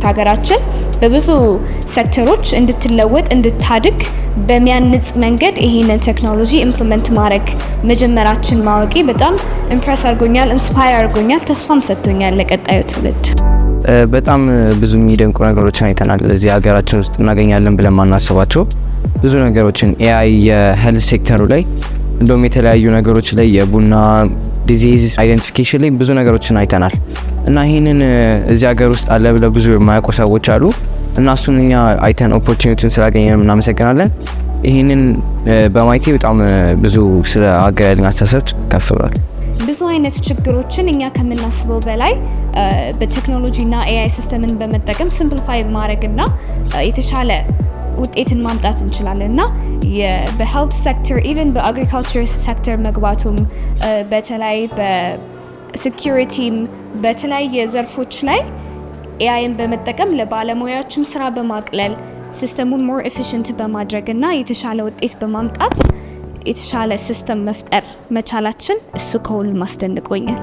ሀገራችን በብዙ ሴክተሮች እንድትለወጥ እንድታድግ በሚያንጽ መንገድ ይሄንን ቴክኖሎጂ ኢምፕሊመንት ማድረግ መጀመራችን ማወቄ በጣም ኢምፕረስ አድርጎኛል፣ ኢንስፓየር አድርጎኛል፣ ተስፋም ሰጥቶኛል ለቀጣዩ ትውልድ። በጣም ብዙ የሚደንቁ ነገሮችን አይተናል። እዚህ ሀገራችን ውስጥ እናገኛለን ብለን ማናስባቸው ብዙ ነገሮችን ኤአይ የሄልዝ ሴክተሩ ላይ እንደውም የተለያዩ ነገሮች ላይ የቡና ዲዚዝ አይደንቲፊኬሽን ላይ ብዙ ነገሮችን አይተናል እና ይሄንን እዚህ ሀገር ውስጥ አለ ብለው ብዙ የማያውቁ ሰዎች አሉ እና እሱን እኛ አይተን ኦፖርቹኒቲውን ስላገኘን እናመሰግናለን። ይሄንን በማየቴ በጣም ብዙ ስለ ሀገር ያለኝ አስተሳሰብ ከፍ ብሏል። ብዙ አይነት ችግሮችን እኛ ከምናስበው በላይ በቴክኖሎጂና ኤአይ ሲስተምን በመጠቀም ሲምፕሊፋይ ማድረግና የተሻለ ውጤትን ማምጣት እንችላለን እና በሄልት ሴክተር ኢቨን በአግሪካልቸር ሴክተር መግባቱም በተለይ በሴኩሪቲም በተለያየ ዘርፎች ላይ ኤአይን በመጠቀም ለባለሙያዎችም ስራ በማቅለል ሲስተሙን ሞር ኤፊሽንት በማድረግና የተሻለ ውጤት በማምጣት የተሻለ ሲስተም መፍጠር መቻላችን እሱ ከሁሉም አስደንቆኛል።